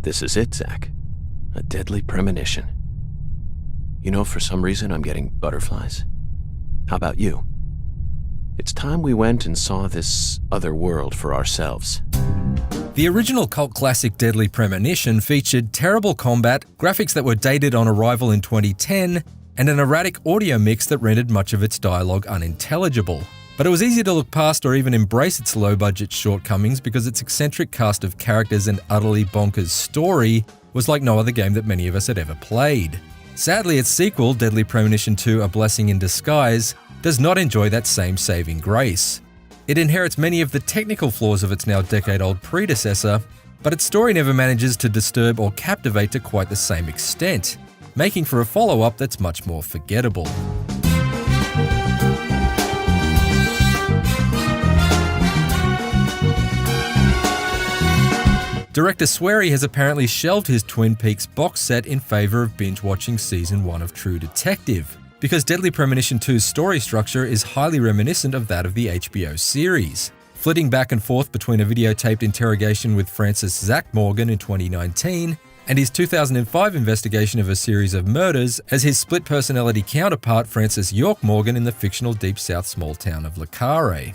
This is it, Zach. A deadly premonition. You know, for some reason I'm getting butterflies. How about you? It's time we went and saw this other world for ourselves. The original cult classic Deadly Premonition featured terrible combat, graphics that were dated on arrival in 2010, and an erratic audio mix that rendered much of its dialogue unintelligible. But it was easy to look past or even embrace its low-budget shortcomings because its eccentric cast of characters and utterly bonkers story was like no other game that many of us had ever played. Sadly, its sequel, Deadly Premonition 2: A Blessing in Disguise, does not enjoy that same saving grace. It inherits many of the technical flaws of its now decade-old predecessor, but its story never manages to disturb or captivate to quite the same extent, making for a follow-up that's much more forgettable. Director Swery has apparently shelved his Twin Peaks box set in favour of binge-watching Season 1 of True Detective, because Deadly Premonition 2's story structure is highly reminiscent of that of the HBO series, flitting back and forth between a videotaped interrogation with Francis Zach Morgan in 2019 and his 2005 investigation of a series of murders as his split-personality counterpart Francis York Morgan in the fictional Deep South small town of Le Carre.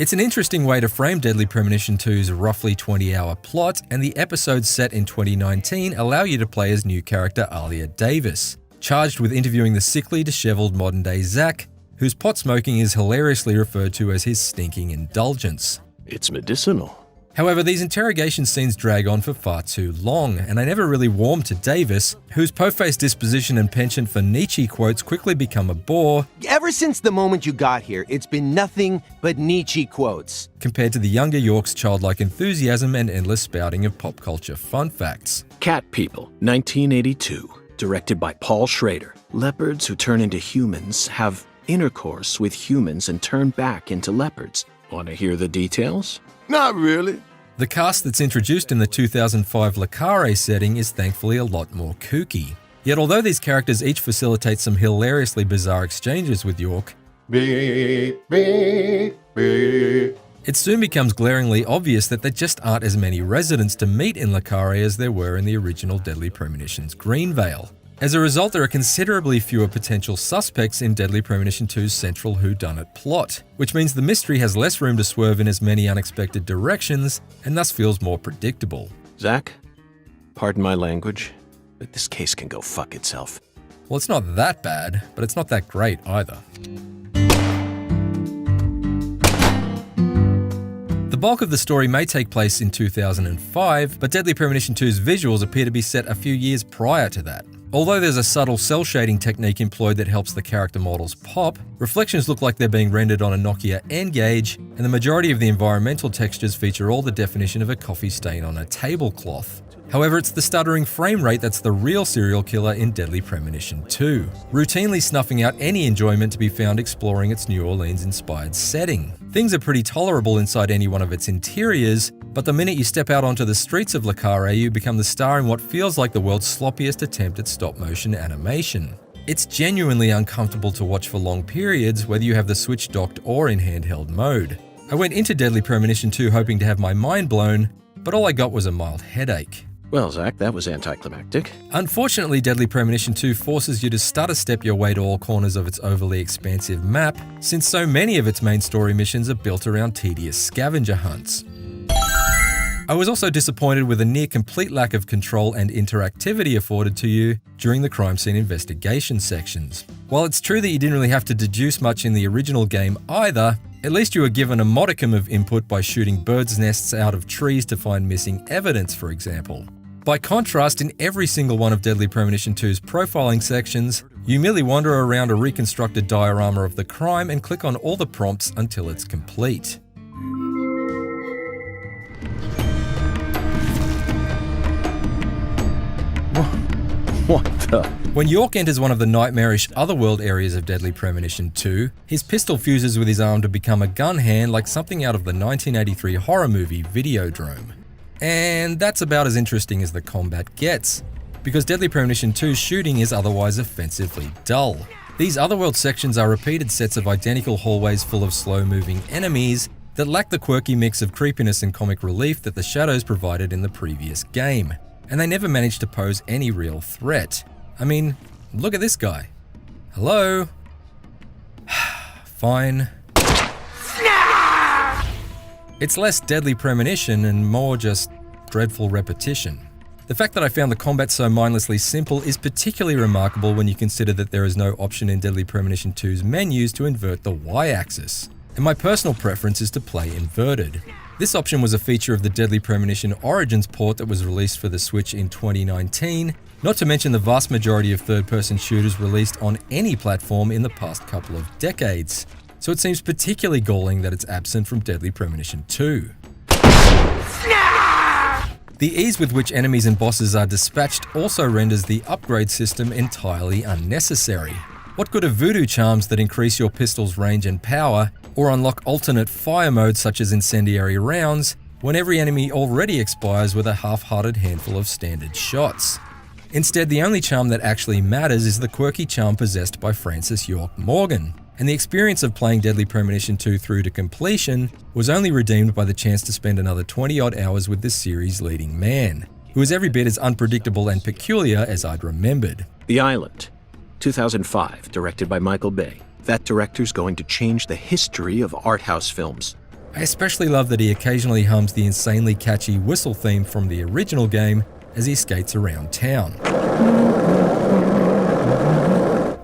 It's an interesting way to frame Deadly Premonition 2's roughly 20-hour plot, and the episodes set in 2019 allow you to play as new character Alia Davis, charged with interviewing the sickly, disheveled modern-day Zach, whose pot smoking is hilariously referred to as his stinking indulgence. It's medicinal. However, these interrogation scenes drag on for far too long, and I never really warmed to Davis, whose po-faced disposition and penchant for Nietzsche quotes quickly become a bore. Ever since the moment you got here, it's been nothing but Nietzsche quotes. Compared to the younger York's childlike enthusiasm and endless spouting of pop culture fun facts. Cat People, 1982, directed by Paul Schrader. Leopards who turn into humans have intercourse with humans and turn back into leopards. Want to hear the details? Not really. The cast that's introduced in the 2005 Le Carre setting is thankfully a lot more kooky. Yet although these characters each facilitate some hilariously bizarre exchanges with York, Beep, beep, beep. it soon becomes glaringly obvious that there just aren't as many residents to meet in Le Carre as there were in the original Deadly Premonition's Greenvale. As a result, there are considerably fewer potential suspects in Deadly Premonition 2's central whodunit plot, which means the mystery has less room to swerve in as many unexpected directions, and thus feels more predictable. Zach, pardon my language, but this case can go fuck itself. Well, it's not that bad, but it's not that great either. The bulk of the story may take place in 2005, but Deadly Premonition 2's visuals appear to be set a few years prior to that. Although there's a subtle cell shading technique employed that helps the character models pop, reflections look like they're being rendered on a Nokia N-Gage, and the majority of the environmental textures feature all the definition of a coffee stain on a tablecloth. However, it's the stuttering frame rate that's the real serial killer in Deadly Premonition 2, routinely snuffing out any enjoyment to be found exploring its New Orleans-inspired setting. Things are pretty tolerable inside any one of its interiors, but the minute you step out onto the streets of Le Carre, you become the star in what feels like the world's sloppiest attempt at stop-motion animation. It's genuinely uncomfortable to watch for long periods, whether you have the Switch docked or in handheld mode. I went into Deadly Premonition 2 hoping to have my mind blown, but all I got was a mild headache. Well, Zach, that was anticlimactic. Unfortunately, Deadly Premonition 2 forces you to stutter-step your way to all corners of its overly expansive map, since so many of its main story missions are built around tedious scavenger hunts. I was also disappointed with a near-complete lack of control and interactivity afforded to you during the crime scene investigation sections. While it's true that you didn't really have to deduce much in the original game either, at least you were given a modicum of input by shooting birds' nests out of trees to find missing evidence, for example. By contrast, in every single one of Deadly Premonition 2's profiling sections, you merely wander around a reconstructed diorama of the crime and click on all the prompts until it's complete. What the? When York enters one of the nightmarish otherworld areas of Deadly Premonition 2, his pistol fuses with his arm to become a gun hand like something out of the 1983 horror movie Videodrome. And that's about as interesting as the combat gets, because Deadly Premonition 2's shooting is otherwise offensively dull. These otherworld sections are repeated sets of identical hallways full of slow-moving enemies that lack the quirky mix of creepiness and comic relief that the shadows provided in the previous game. and they never managed to pose any real threat. I mean, look at this guy. Hello? Fine. It's less deadly premonition and more just dreadful repetition. The fact that I found the combat so mindlessly simple is particularly remarkable when you consider that there is no option in Deadly Premonition 2's menus to invert the Y-axis, and my personal preference is to play inverted. This option was a feature of the Deadly Premonition Origins port that was released for the Switch in 2019, not to mention the vast majority of third-person shooters released on any platform in the past couple of decades. So it seems particularly galling that it's absent from Deadly Premonition 2. The ease with which enemies and bosses are dispatched also renders the upgrade system entirely unnecessary. What good are voodoo charms that increase your pistol's range and power, or unlock alternate fire modes such as incendiary rounds, when every enemy already expires with a half-hearted handful of standard shots? Instead, the only charm that actually matters is the quirky charm possessed by Francis York Morgan, and the experience of playing Deadly Premonition 2 through to completion was only redeemed by the chance to spend another 20-odd hours with this series' leading man, who is every bit as unpredictable and peculiar as I'd remembered. The Island, 2005, directed by Michael Bay. That director's going to change the history of art house films. I especially love that he occasionally hums the insanely catchy whistle theme from the original game as he skates around town.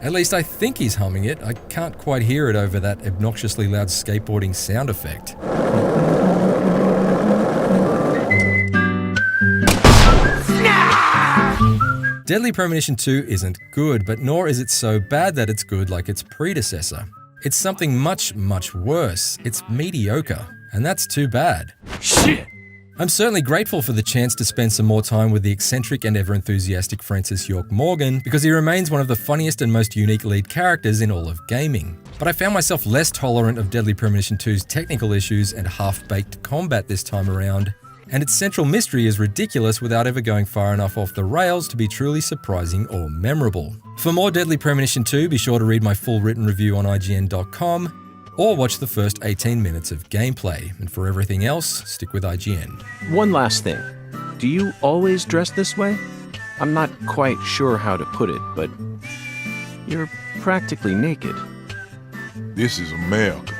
At least I think he's humming it. I can't quite hear it over that obnoxiously loud skateboarding sound effect. Deadly Premonition 2 isn't good, but nor is it so bad that it's good like its predecessor. It's something much, much worse. It's mediocre, and that's too bad. Shit! I'm certainly grateful for the chance to spend some more time with the eccentric and ever-enthusiastic Francis York Morgan, because he remains one of the funniest and most unique lead characters in all of gaming. But I found myself less tolerant of Deadly Premonition 2's technical issues and half-baked combat this time around, and its central mystery is ridiculous without ever going far enough off the rails to be truly surprising or memorable. For more Deadly Premonition 2, be sure to read my full written review on IGN.com, or watch the first 18 minutes of gameplay. And for everything else, stick with IGN. One last thing. Do you always dress this way? I'm not quite sure how to put it, but you're practically naked. This is America,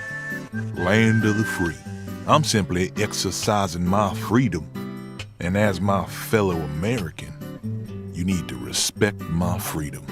land of the free. I'm simply exercising my freedom. And as my fellow American, you need to respect my freedom.